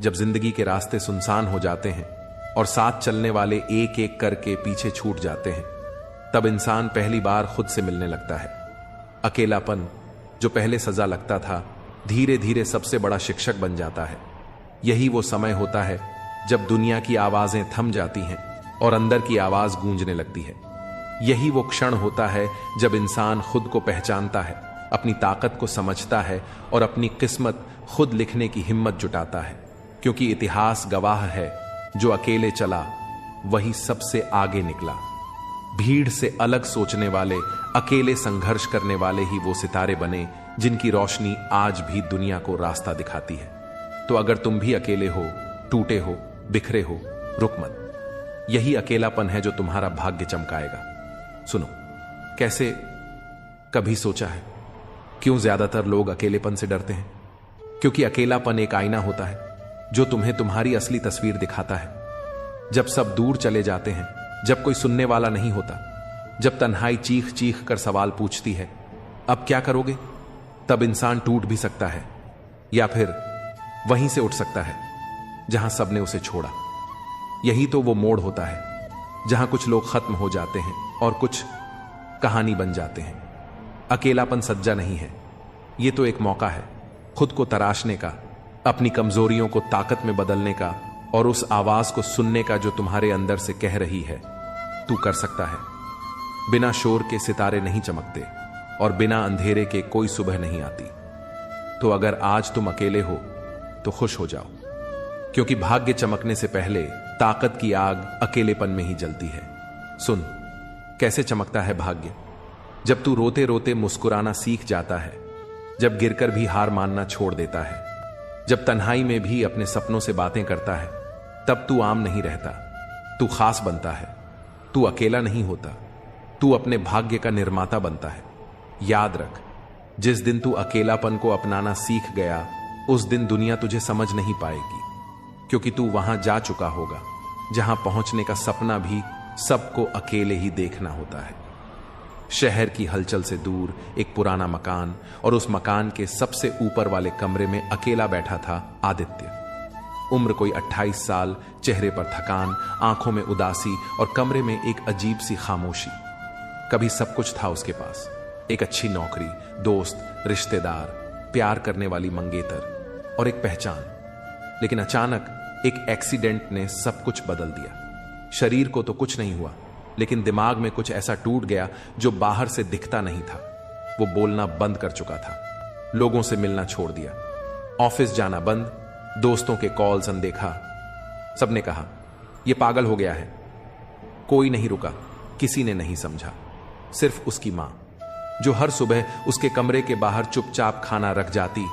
जब जिंदगी के रास्ते सुनसान हो जाते हैं और साथ चलने वाले एक एक करके पीछे छूट जाते हैं, तब इंसान पहली बार खुद से मिलने लगता है। अकेलापन, जो पहले सजा लगता था, धीरे धीरे सबसे बड़ा शिक्षक बन जाता है। यही वो समय होता है जब दुनिया की आवाजें थम जाती हैं और अंदर की आवाज गूंजने लगती है। यही वो क्षण होता है जब इंसान खुद को पहचानता है, अपनी ताकत को समझता है और अपनी किस्मत खुद लिखने की हिम्मत जुटाता है। क्योंकि इतिहास गवाह है, जो अकेले चला वही सबसे आगे निकला। भीड़ से अलग सोचने वाले, अकेले संघर्ष करने वाले ही वो सितारे बने जिनकी रोशनी आज भी दुनिया को रास्ता दिखाती है। तो अगर तुम भी अकेले हो, टूटे हो, बिखरे हो, रुक मत। यही अकेलापन है जो तुम्हारा भाग्य चमकाएगा। सुनो, कैसे कभी सोचा है क्यों ज्यादातर लोग अकेलेपन से डरते हैं? क्योंकि अकेलापन एक आईना होता है जो तुम्हें तुम्हारी असली तस्वीर दिखाता है। जब सब दूर चले जाते हैं, जब कोई सुनने वाला नहीं होता, जब तन्हाई चीख चीख कर सवाल पूछती है, अब क्या करोगे? तब इंसान टूट भी सकता है या फिर वहीं से उठ सकता है जहां सबने उसे छोड़ा। यही तो वो मोड़ होता है जहां कुछ लोग खत्म हो जाते हैं और कुछ कहानी बन जाते हैं। अकेलापन सज्जा नहीं है, ये तो एक मौका है खुद को तराशने का, अपनी कमजोरियों को ताकत में बदलने का और उस आवाज को सुनने का जो तुम्हारे अंदर से कह रही है, तू कर सकता है। बिना शोर के सितारे नहीं चमकते और बिना अंधेरे के कोई सुबह नहीं आती। तो अगर आज तुम अकेले हो तो खुश हो जाओ, क्योंकि भाग्य चमकने से पहले ताकत की आग अकेलेपन में ही जलती है। सुन, कैसे चमकता है भाग्य। जब तू रोते रोते मुस्कुराना सीख जाता है, जब गिरकर भी हार मानना छोड़ देता है, जब तन्हाई में भी अपने सपनों से बातें करता है, तब तू आम नहीं रहता, तू खास बनता है। तू अकेला नहीं होता, तू अपने भाग्य का निर्माता बनता है। याद रख, जिस दिन तू अकेलापन को अपनाना सीख गया, उस दिन दुनिया तुझे समझ नहीं पाएगी, क्योंकि तू वहां जा चुका होगा जहां पहुंचने का सपना भी सबको अकेले ही देखना होता है। शहर की हलचल से दूर एक पुराना मकान, और उस मकान के सबसे ऊपर वाले कमरे में अकेला बैठा था आदित्य। उम्र कोई 28 साल, चेहरे पर थकान, आंखों में उदासी और कमरे में एक अजीब सी खामोशी। कभी सब कुछ था उसके पास, एक अच्छी नौकरी, दोस्त, रिश्तेदार, प्यार करने वाली मंगेतर और एक पहचान। लेकिन अचानक एक एक्सीडेंट ने सब कुछ बदल दिया। शरीर को तो कुछ नहीं हुआ, लेकिन दिमाग में कुछ ऐसा टूट गया जो बाहर से दिखता नहीं था। वो बोलना बंद कर चुका था, लोगों से मिलना छोड़ दिया, ऑफिस जाना बंद, दोस्तों के कॉल्स अनदेखा। सबने कहा यह पागल हो गया है। कोई नहीं रुका, किसी ने नहीं समझा। सिर्फ उसकी मां, जो हर सुबह उसके कमरे के बाहर चुपचाप खाना रख जाती,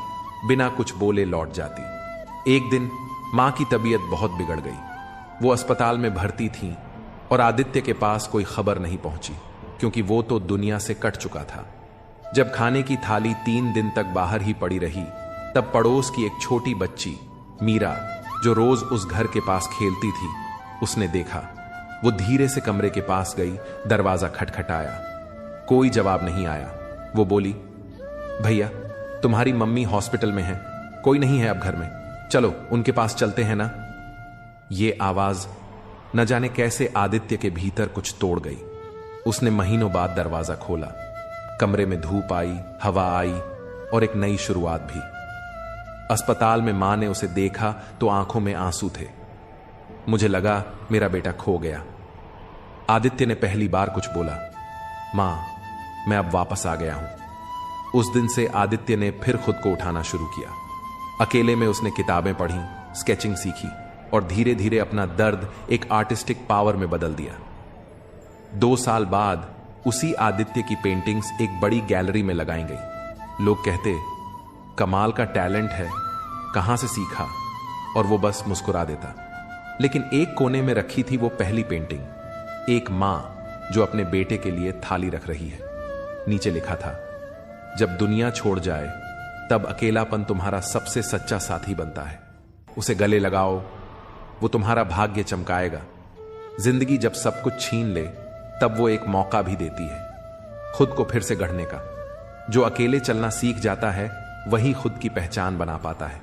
बिना कुछ बोले लौट जाती। एक दिन मां की तबीयत बहुत बिगड़ गई। वो अस्पताल में भर्ती थी और आदित्य के पास कोई खबर नहीं पहुंची, क्योंकि वो तो दुनिया से कट चुका था। जब खाने की थाली 3 दिन तक बाहर ही पड़ी रही, तब पड़ोस की एक छोटी बच्ची मीरा, जो रोज उस घर के पास खेलती थी, उसने देखा। वो धीरे से कमरे के पास गई, दरवाजा खटखटाया। कोई जवाब नहीं आया। वो बोली, भैया तुम्हारी मम्मी हॉस्पिटल में है, कोई नहीं है अब घर में, चलो उनके पास चलते हैं ना। ये आवाज न जाने कैसे आदित्य के भीतर कुछ तोड़ गई। उसने महीनों बाद दरवाजा खोला। कमरे में धूप आई, हवा आई और एक नई शुरुआत भी। अस्पताल में मां ने उसे देखा तो आंखों में आंसू थे। मुझे लगा मेरा बेटा खो गया। आदित्य ने पहली बार कुछ बोला, मां मैं अब वापस आ गया हूं। उस दिन से आदित्य ने फिर खुद को उठाना शुरू किया। अकेले में उसने किताबें पढ़ी, स्केचिंग सीखी और धीरे धीरे अपना दर्द एक आर्टिस्टिक पावर में बदल दिया। 2 साल बाद उसी आदित्य की पेंटिंग्स एक बड़ी गैलरी में लगाई गई। लोग कहते, कमाल का टैलेंट है, कहां से सीखा? और वो बस मुस्कुरा देता। लेकिन एक कोने में रखी थी वो पहली पेंटिंग, एक मां जो अपने बेटे के लिए थाली रख रही है। नीचे लिखा था, जब दुनिया छोड़ जाए तब अकेलापन तुम्हारा सबसे सच्चा साथी बनता है। उसे गले लगाओ, वो तुम्हारा भाग्य चमकाएगा। जिंदगी जब सब कुछ छीन ले तब वो एक मौका भी देती है खुद को फिर से गढ़ने का। जो अकेले चलना सीख जाता है वही खुद की पहचान बना पाता है।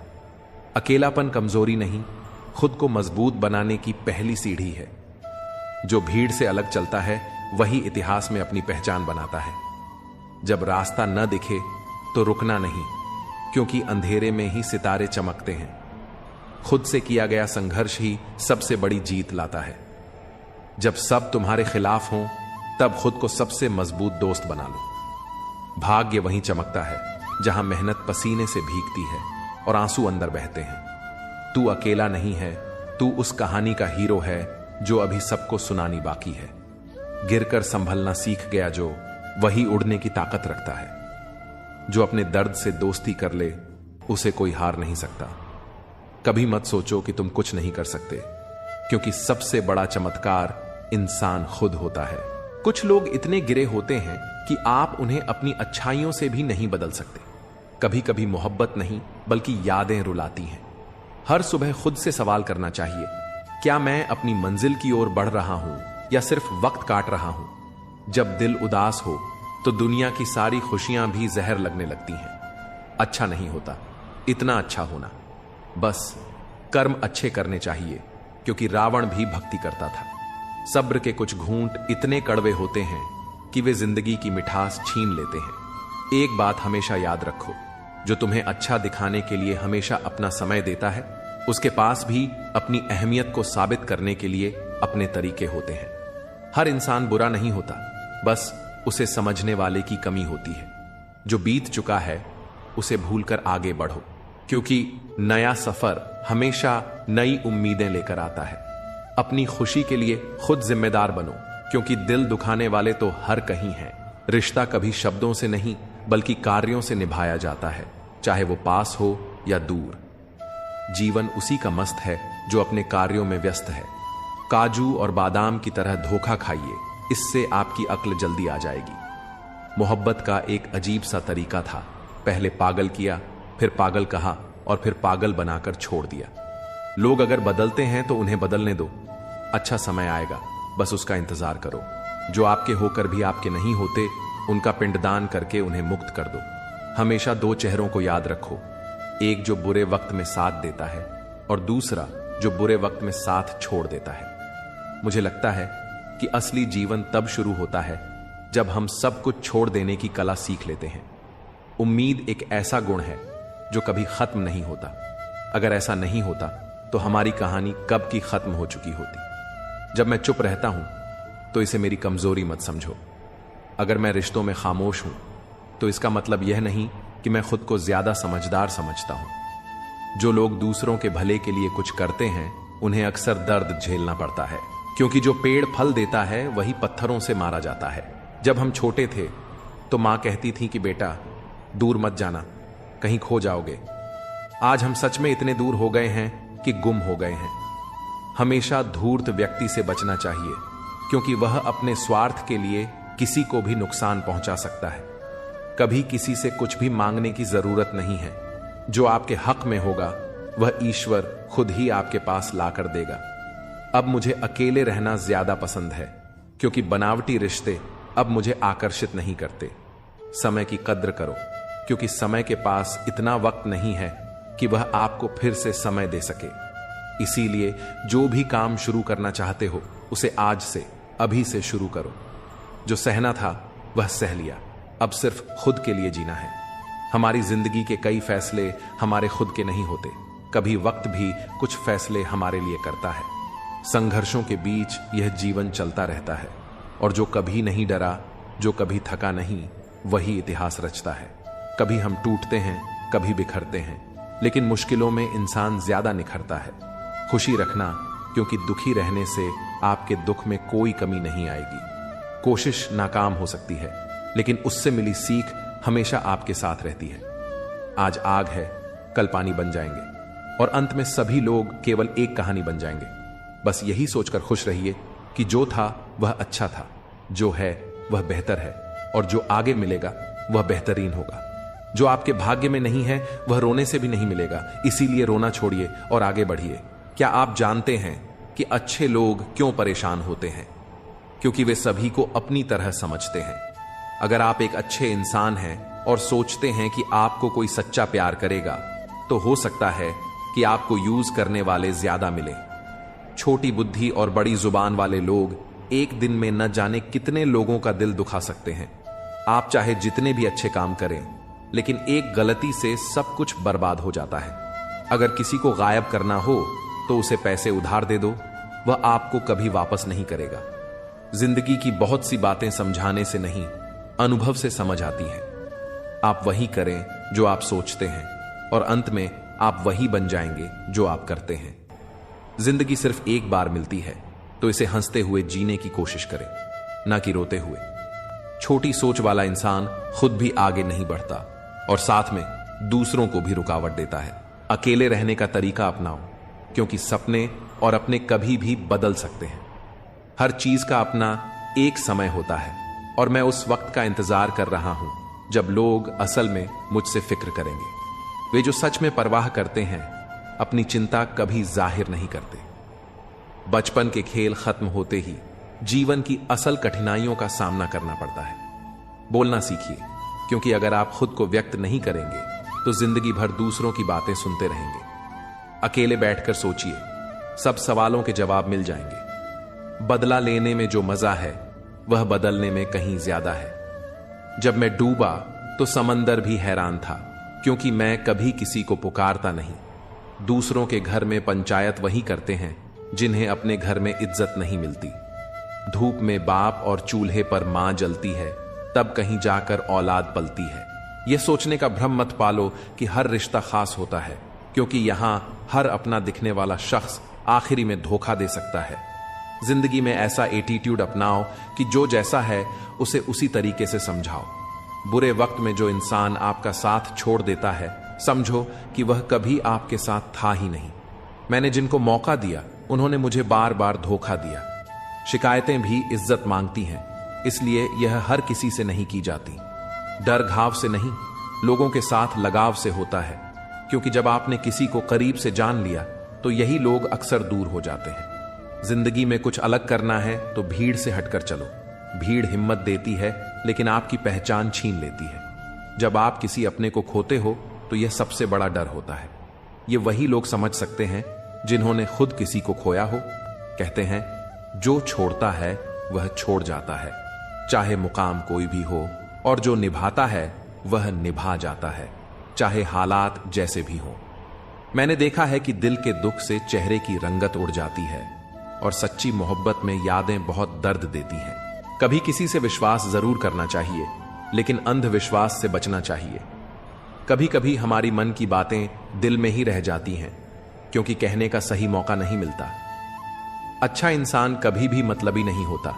अकेलापन कमजोरी नहीं, खुद को मजबूत बनाने की पहली सीढ़ी है। जो भीड़ से अलग चलता है वही इतिहास में अपनी पहचान बनाता है। जब रास्ता न दिखे तो रुकना नहीं, क्योंकि अंधेरे में ही सितारे चमकते हैं। खुद से किया गया संघर्ष ही सबसे बड़ी जीत लाता है। जब सब तुम्हारे खिलाफ हों तब खुद को सबसे मजबूत दोस्त बना लो। भाग्य वहीं चमकता है जहां मेहनत पसीने से भीगती है और आंसू अंदर बहते हैं। तू अकेला नहीं है, तू उस कहानी का हीरो है जो अभी सबको सुनानी बाकी है। गिरकर संभलना सीख गया जो, वही उड़ने की ताकत रखता है। जो अपने दर्द से दोस्ती कर ले उसे कोई हार नहीं सकता। कभी मत सोचो कि तुम कुछ नहीं कर सकते, क्योंकि सबसे बड़ा चमत्कार इंसान खुद होता है। कुछ लोग इतने गिरे होते हैं कि आप उन्हें अपनी अच्छाइयों से भी नहीं बदल सकते। कभी कभी मोहब्बत नहीं बल्कि यादें रुलाती हैं। हर सुबह खुद से सवाल करना चाहिए, क्या मैं अपनी मंजिल की ओर बढ़ रहा हूं या सिर्फ वक्त काट रहा हूं? जब दिल उदास हो तो दुनिया की सारी खुशियां भी जहर लगने लगती हैं। अच्छा नहीं होता इतना अच्छा होना, बस कर्म अच्छे करने चाहिए, क्योंकि रावण भी भक्ति करता था। सब्र के कुछ घूंट इतने कड़वे होते हैं कि वे जिंदगी की मिठास छीन लेते हैं। एक बात हमेशा याद रखो, जो तुम्हें अच्छा दिखाने के लिए हमेशा अपना समय देता है, उसके पास भी अपनी अहमियत को साबित करने के लिए अपने तरीके होते हैं। हर इंसान बुरा नहीं होता, बस उसे समझने वाले की कमी होती है। जो बीत चुका है उसे भूलकर आगे बढ़ो, क्योंकि नया सफर हमेशा नई उम्मीदें लेकर आता है। अपनी खुशी के लिए खुद जिम्मेदार बनो, क्योंकि दिल दुखाने वाले तो हर कहीं हैं। रिश्ता कभी शब्दों से नहीं बल्कि कार्यों से निभाया जाता है, चाहे वो पास हो या दूर। जीवन उसी का मस्त है जो अपने कार्यों में व्यस्त है। काजू और बादाम की तरह धोखा खाइए, इससे आपकी अक्ल जल्दी आ जाएगी। मोहब्बत का एक अजीब सा तरीका था, पहले पागल किया, फिर पागल कहा और फिर पागल बनाकर छोड़ दिया। लोग अगर बदलते हैं तो उन्हें बदलने दो, अच्छा समय आएगा, बस उसका इंतजार करो। जो आपके होकर भी आपके नहीं होते, उनका पिंडदान करके उन्हें मुक्त कर दो। हमेशा दो चेहरों को याद रखो, एक जो बुरे वक्त में साथ देता है और दूसरा जो बुरे वक्त में साथ छोड़ देता है। मुझे लगता है कि असली जीवन तब शुरू होता है जब हम सब कुछ छोड़ देने की कला सीख लेते हैं। उम्मीद एक ऐसा गुण है जो कभी खत्म नहीं होता। अगर ऐसा नहीं होता तो हमारी कहानी कब की खत्म हो चुकी होती। जब मैं चुप रहता हूं तो इसे मेरी कमजोरी मत समझो। अगर मैं रिश्तों में खामोश हूं तो इसका मतलब यह नहीं कि मैं खुद को ज्यादा समझदार समझता हूं। जो लोग दूसरों के भले के लिए कुछ करते हैं उन्हें अक्सर दर्द झेलना पड़ता है, क्योंकि जो पेड़ फल देता है वही पत्थरों से मारा जाता है। जब हम छोटे थे तो मां कहती थी कि बेटा दूर मत जाना, कहीं खो जाओगे। आज हम सच में इतने दूर हो गए हैं कि गुम हो गए हैं। हमेशा धूर्त व्यक्ति से बचना चाहिए, क्योंकि वह अपने स्वार्थ के लिए किसी को भी नुकसान पहुंचा सकता है। कभी किसी से कुछ भी मांगने की जरूरत नहीं है। जो आपके हक में होगा वह ईश्वर खुद ही आपके पास लाकर देगा। अब मुझे अकेले रहना ज्यादा पसंद है, क्योंकि बनावटी रिश्ते अब मुझे आकर्षित नहीं करते। समय की कद्र करो, क्योंकि समय के पास इतना वक्त नहीं है कि वह आपको फिर से समय दे सके। इसीलिए जो भी काम शुरू करना चाहते हो उसे आज से, अभी से शुरू करो। जो सहना था वह सह लिया, अब सिर्फ खुद के लिए जीना है। हमारी जिंदगी के कई फैसले हमारे खुद के नहीं होते, कभी वक्त भी कुछ फैसले हमारे लिए करता है। संघर्षों के बीच यह जीवन चलता रहता है, और जो कभी नहीं डरा, जो कभी थका नहीं, वही इतिहास रचता है। कभी हम टूटते हैं, कभी बिखरते हैं, लेकिन मुश्किलों में इंसान ज्यादा निखरता है। खुशी रखना, क्योंकि दुखी रहने से आपके दुख में कोई कमी नहीं आएगी। कोशिश नाकाम हो सकती है, लेकिन उससे मिली सीख हमेशा आपके साथ रहती है। आज आग है, कल पानी बन जाएंगे, और अंत में सभी लोग केवल एक कहानी बन जाएंगे। बस यही सोचकर खुश रहिए कि जो था वह अच्छा था, जो है वह बेहतर है, और जो आगे मिलेगा वह बेहतरीन होगा। जो आपके भाग्य में नहीं है वह रोने से भी नहीं मिलेगा, इसीलिए रोना छोड़िए और आगे बढ़िए। क्या आप जानते हैं कि अच्छे लोग क्यों परेशान होते हैं? क्योंकि वे सभी को अपनी तरह समझते हैं। अगर आप एक अच्छे इंसान हैं और सोचते हैं कि आपको कोई सच्चा प्यार करेगा, तो हो सकता है कि आपको यूज करने वाले ज्यादा मिले। छोटी बुद्धि और बड़ी जुबान वाले लोग एक दिन में न जाने कितने लोगों का दिल दुखा सकते हैं। आप चाहे जितने भी अच्छे काम करें, लेकिन एक गलती से सब कुछ बर्बाद हो जाता है। अगर किसी को गायब करना हो तो उसे पैसे उधार दे दो, वह आपको कभी वापस नहीं करेगा। जिंदगी की बहुत सी बातें समझाने से नहीं, अनुभव से समझ आती हैं। आप वही करें जो आप सोचते हैं, और अंत में आप वही बन जाएंगे जो आप करते हैं। जिंदगी सिर्फ एक बार मिलती है, तो इसे हंसते हुए जीने की कोशिश करें, ना कि रोते हुए। छोटी सोच वाला इंसान खुद भी आगे नहीं बढ़ता और साथ में दूसरों को भी रुकावट देता है। अकेले रहने का तरीका अपनाओ, क्योंकि सपने और अपने कभी भी बदल सकते हैं। हर चीज का अपना एक समय होता है, और मैं उस वक्त का इंतजार कर रहा हूं जब लोग असल में मुझसे फिक्र करेंगे। वे जो सच में परवाह करते हैं, अपनी चिंता कभी जाहिर नहीं करते। बचपन के खेल खत्म होते ही जीवन की असल कठिनाइयों का सामना करना पड़ता है। बोलना सीखिए, क्योंकि अगर आप खुद को व्यक्त नहीं करेंगे तो जिंदगी भर दूसरों की बातें सुनते रहेंगे। अकेले बैठकर सोचिए, सब सवालों के जवाब मिल जाएंगे। बदला लेने में जो मजा है, वह बदलने में कहीं ज्यादा है। जब मैं डूबा तो समंदर भी हैरान था, क्योंकि मैं कभी किसी को पुकारता नहीं। दूसरों के घर में पंचायत वही करते हैं जिन्हें अपने घर में इज्जत नहीं मिलती। धूप में बाप और चूल्हे पर मां जलती है, तब कहीं जाकर औलाद पलती है। यह सोचने का भ्रम मत पालो कि हर रिश्ता खास होता है, क्योंकि यहां हर अपना दिखने वाला शख्स आखिरी में धोखा दे सकता है। जिंदगी में ऐसा एटीट्यूड अपनाओ कि जो जैसा है उसे उसी तरीके से समझाओ। बुरे वक्त में जो इंसान आपका साथ छोड़ देता है, समझो कि वह कभी आपके साथ था ही नहीं। मैंने जिनको मौका दिया, उन्होंने मुझे बार बार धोखा दिया। शिकायतें भी इज्जत मांगती हैं, इसलिए यह हर किसी से नहीं की जाती। डर घाव से नहीं, लोगों के साथ लगाव से होता है, क्योंकि जब आपने किसी को करीब से जान लिया तो यही लोग अक्सर दूर हो जाते हैं। जिंदगी में कुछ अलग करना है तो भीड़ से हटकर चलो। भीड़ हिम्मत देती है, लेकिन आपकी पहचान छीन लेती है। जब आप किसी अपने को खोते हो तो यह सबसे बड़ा डर होता है। यह वही लोग समझ सकते हैं जिन्होंने खुद किसी को खोया हो। कहते हैं, जो छोड़ता है वह छोड़ जाता है, चाहे मुकाम कोई भी हो, और जो निभाता है वह निभा जाता है, चाहे हालात जैसे भी हो। मैंने देखा है कि दिल के दुख से चेहरे की रंगत उड़ जाती है, और सच्ची मोहब्बत में यादें बहुत दर्द देती हैं। कभी किसी से विश्वास जरूर करना चाहिए, लेकिन अंधविश्वास से बचना चाहिए। कभी कभी हमारी मन की बातें दिल में ही रह जाती हैं, क्योंकि कहने का सही मौका नहीं मिलता। अच्छा इंसान कभी भी मतलबी नहीं होता,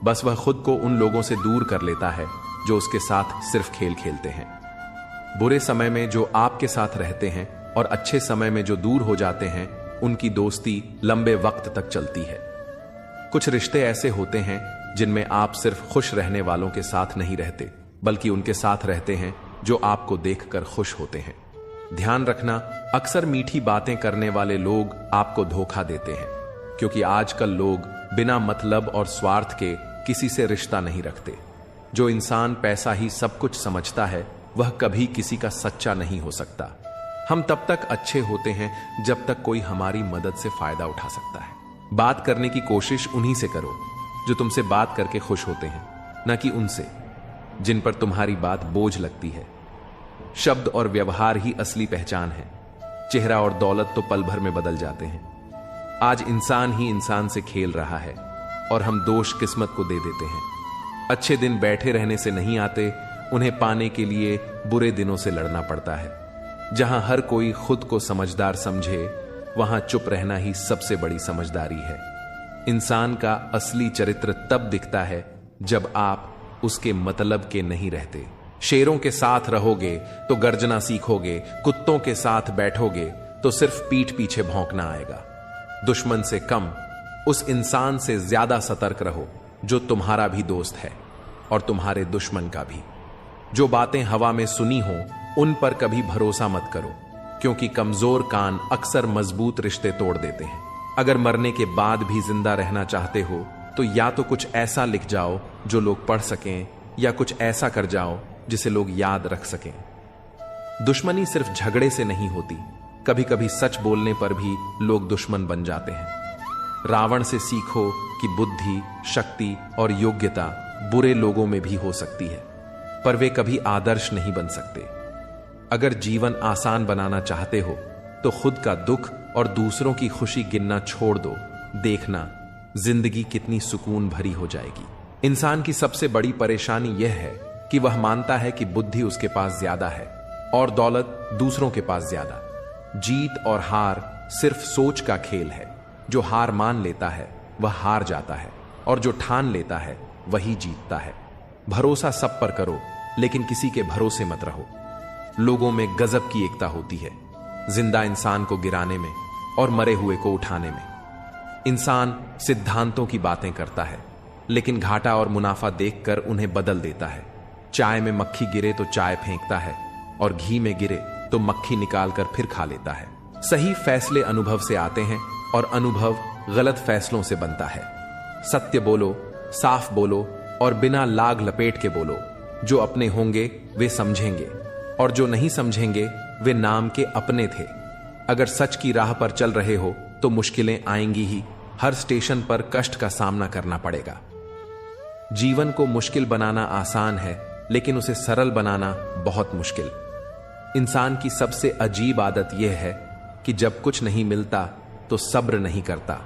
बस वह खुद को उन लोगों से दूर कर लेता है जो उसके साथ सिर्फ खेल खेलते हैं। बुरे समय में जो आपके साथ रहते हैं और अच्छे समय में जो दूर हो जाते हैं, उनकी दोस्ती लंबे वक्त तक चलती है। कुछ रिश्ते ऐसे होते हैं जिनमें आप सिर्फ खुश रहने वालों के साथ नहीं रहते, बल्कि उनके साथ रहते हैं जो आपको देखकर खुश होते हैं। ध्यान रखना, अक्सर मीठी बातें करने वाले लोग आपको धोखा देते हैं, क्योंकि आजकल लोग बिना मतलब और स्वार्थ के किसी से रिश्ता नहीं रखते। जो इंसान पैसा ही सब कुछ समझता है, वह कभी किसी का सच्चा नहीं हो सकता। हम तब तक अच्छे होते हैं जब तक कोई हमारी मदद से फायदा उठा सकता है। बात करने की कोशिश उन्हीं से करो जो तुमसे बात करके खुश होते हैं, न कि उनसे जिन पर तुम्हारी बात बोझ लगती है। शब्द और व्यवहार ही असली पहचान है। चेहरा और दौलत तो पल भर में बदल जाते हैं। आज इंसान ही इंसान से खेल रहा है, और हम दोष किस्मत को दे देते हैं। अच्छे दिन बैठे रहने से नहीं आते, उन्हें पाने के लिए बुरे दिनों से लड़ना पड़ता है। जहां हर कोई खुद को समझदार समझे, वहां चुप रहना ही सबसे बड़ी समझदारी है। इंसान का असली चरित्र तब दिखता है जब आप उसके मतलब के नहीं रहते। शेरों के साथ रहोगे तो गर्जना सीखोगे, कुत्तों के साथ बैठोगे तो सिर्फ पीठ पीछे भौंकना आएगा। दुश्मन से कम उस इंसान से ज्यादा सतर्क रहो जो तुम्हारा भी दोस्त है और तुम्हारे दुश्मन का भी। जो बातें हवा में सुनी हो, उन पर कभी भरोसा मत करो, क्योंकि कमजोर कान अक्सर मजबूत रिश्ते तोड़ देते हैं। अगर मरने के बाद भी जिंदा रहना चाहते हो तो या तो कुछ ऐसा लिख जाओ जो लोग पढ़ सकें, या कुछ ऐसा कर जाओ जिसे लोग याद रख सकें। दुश्मनी सिर्फ झगड़े से नहीं होती, कभी कभी सच बोलने पर भी लोग दुश्मन बन जाते हैं। रावण से सीखो कि बुद्धि, शक्ति और योग्यता बुरे लोगों में भी हो सकती है, पर वे कभी आदर्श नहीं बन सकते। अगर जीवन आसान बनाना चाहते हो तो खुद का दुख और दूसरों की खुशी गिनना छोड़ दो। देखना जिंदगी कितनी सुकून भरी हो जाएगी। इंसान की सबसे बड़ी परेशानी यह है कि वह मानता है कि बुद्धि उसके पास ज्यादा है और दौलत दूसरों के पास ज्यादा। जीत और हार सिर्फ सोच का खेल है। जो हार मान लेता है वह हार जाता है और जो ठान लेता है वही जीतता है। भरोसा सब पर करो, लेकिन किसी के भरोसे मत रहो। लोगों में गजब की एकता होती है, जिंदा इंसान को गिराने में और मरे हुए को उठाने में। इंसान सिद्धांतों की बातें करता है, लेकिन घाटा और मुनाफा देखकर उन्हें बदल देता है। चाय में मक्खी गिरे तो चाय फेंकता है और घी में गिरे तो मक्खी निकालकर फिर खा लेता है। सही फैसले अनुभव से आते हैं और अनुभव गलत फैसलों से बनता है। सत्य बोलो, साफ बोलो और बिना लाग लपेट के बोलो। जो अपने होंगे वे समझेंगे और जो नहीं समझेंगे वे नाम के अपने थे। अगर सच की राह पर चल रहे हो तो मुश्किलें आएंगी ही। हर स्टेशन पर कष्ट का सामना करना पड़ेगा। जीवन को मुश्किल बनाना आसान है, लेकिन उसे सरल बनाना बहुत मुश्किल। इंसान की सबसे अजीब आदत यह है कि जब कुछ नहीं मिलता तो सब्र नहीं करता,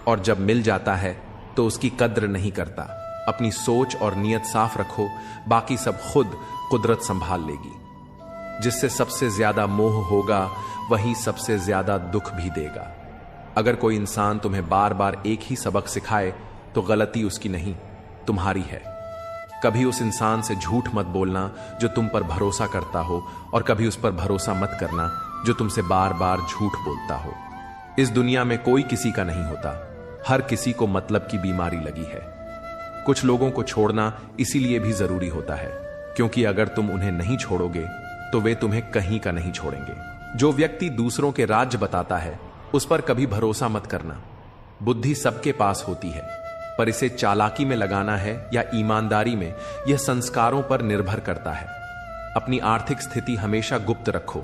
और जब मिल जाता है तो उसकी कद्र नहीं करता। अपनी सोच और नियत साफ रखो, बाकी सब खुद कुदरत संभाल लेगी। जिससे सबसे ज्यादा मोह होगा वही सबसे ज्यादा दुख भी देगा। अगर कोई इंसान तुम्हें बार बार एक ही सबक सिखाए तो गलती उसकी नहीं, तुम्हारी है। कभी उस इंसान से झूठ मत बोलना जो तुम पर भरोसा करता हो, और कभी उस पर भरोसा मत करना जो तुमसे बार बार झूठ बोलता हो। इस दुनिया में कोई किसी का नहीं होता, हर किसी को मतलब की बीमारी लगी है। कुछ लोगों को छोड़ना इसीलिए भी जरूरी होता है, क्योंकि अगर तुम उन्हें नहीं छोड़ोगे तो वे तुम्हें कहीं का नहीं छोड़ेंगे। जो व्यक्ति दूसरों के राज्य बताता है उस पर कभी भरोसा मत करना। बुद्धि सबके पास होती है, पर इसे चालाकी में लगाना है या ईमानदारी में, यह संस्कारों पर निर्भर करता है। अपनी आर्थिक स्थिति हमेशा गुप्त रखो।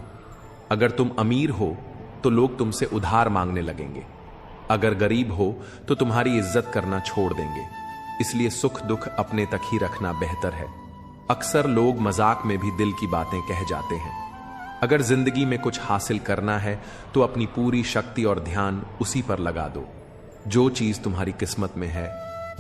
अगर तुम अमीर हो तो लोग तुमसे उधार मांगने लगेंगे, अगर गरीब हो तो तुम्हारी इज्जत करना छोड़ देंगे। इसलिए सुख दुख अपने तक ही रखना बेहतर है। अक्सर लोग मजाक में भी दिल की बातें कह जाते हैं। अगर जिंदगी में कुछ हासिल करना है तो अपनी पूरी शक्ति और ध्यान उसी पर लगा दो। जो चीज तुम्हारी किस्मत में है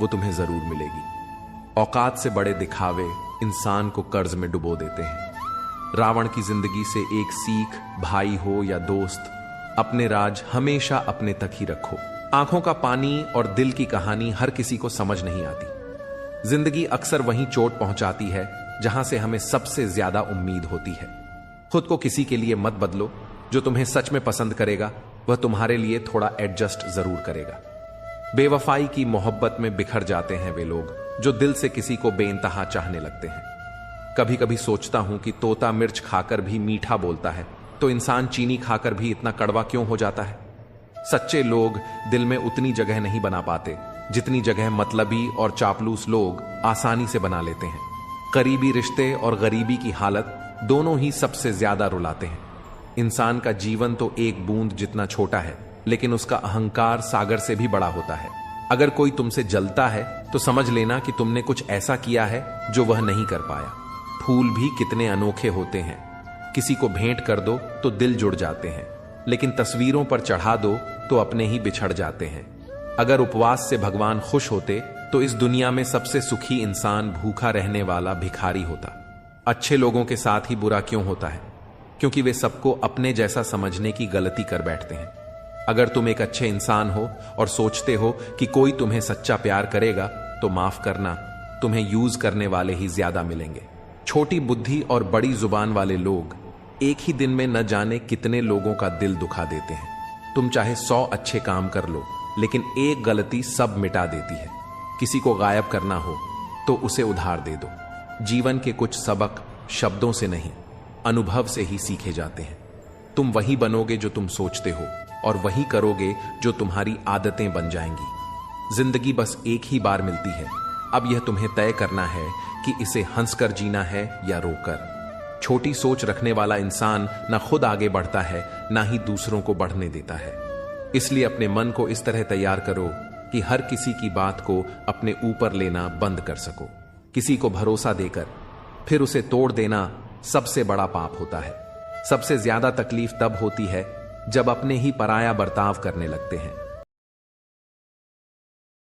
वो तुम्हें जरूर मिलेगी। औकात से बड़े दिखावे इंसान को कर्ज में डुबो देते हैं। रावण की जिंदगी से एक सीख, भाई हो या दोस्त, अपने राज हमेशा अपने तक ही रखो। आंखों का पानी और दिल की कहानी हर किसी को समझ नहीं आती। जिंदगी अक्सर वहीं चोट पहुंचाती है जहां से हमें सबसे ज्यादा उम्मीद होती है। खुद को किसी के लिए मत बदलो। जो तुम्हें सच में पसंद करेगा वह तुम्हारे लिए थोड़ा एडजस्ट जरूर करेगा। बेवफाई की मोहब्बत में बिखर जाते हैं वे लोग जो दिल से किसी को बेइंतहा चाहने लगते हैं। कभी कभी सोचता हूं कि तोता मिर्च खाकर भी मीठा बोलता है, तो इंसान चीनी खाकर भी इतना कड़वा क्यों हो जाता है। सच्चे लोग दिल में उतनी जगह नहीं बना पाते जितनी जगह मतलबी और चापलूस लोग आसानी से बना लेते हैं। करीबी रिश्ते और गरीबी की हालत दोनों ही सबसे ज्यादा रुलाते हैं। इंसान का जीवन तो एक बूंद जितना छोटा है, लेकिन उसका अहंकार सागर से भी बड़ा होता है। अगर कोई तुमसे जलता है तो समझ लेना कि तुमने कुछ ऐसा किया है जो वह नहीं कर पाया। फूल भी कितने अनोखे होते हैं। किसी को भेंट कर दो तो दिल जुड़ जाते हैं, लेकिन तस्वीरों पर चढ़ा दो तो अपने ही बिछड़ जाते हैं। अगर उपवास से भगवान खुश होते तो इस दुनिया में सबसे सुखी इंसान भूखा रहने वाला भिखारी होता। अच्छे लोगों के साथ ही बुरा क्यों होता है? क्योंकि वे सबको अपने जैसा समझने की गलती कर बैठते हैं। अगर तुम एक अच्छे इंसान हो और सोचते हो कि कोई तुम्हें सच्चा प्यार करेगा तो माफ करना, तुम्हें यूज करने वाले ही ज्यादा मिलेंगे। छोटी बुद्धि और बड़ी जुबान वाले लोग एक ही दिन में न जाने कितने लोगों का दिल दुखा देते हैं। तुम चाहे 100 अच्छे काम कर लो, लेकिन एक गलती सब मिटा देती है। किसी को गायब करना हो तो उसे उधार दे दो। जीवन के कुछ सबक शब्दों से नहीं, अनुभव से ही सीखे जाते हैं। तुम वही बनोगे जो तुम सोचते हो, और वही करोगे जो तुम्हारी आदतें बन जाएंगी। जिंदगी बस एक ही बार मिलती है। अब यह तुम्हें तय करना है कि इसे हंसकर जीना है या रोकर। छोटी सोच रखने वाला इंसान ना खुद आगे बढ़ता है, ना ही दूसरों को बढ़ने देता है। इसलिए अपने मन को इस तरह तैयार करो कि हर किसी की बात को अपने ऊपर लेना बंद कर सको। किसी को भरोसा देकर फिर उसे तोड़ देना सबसे बड़ा पाप होता है। सबसे ज्यादा तकलीफ तब होती है जब अपने ही पराया बर्ताव करने लगते हैं।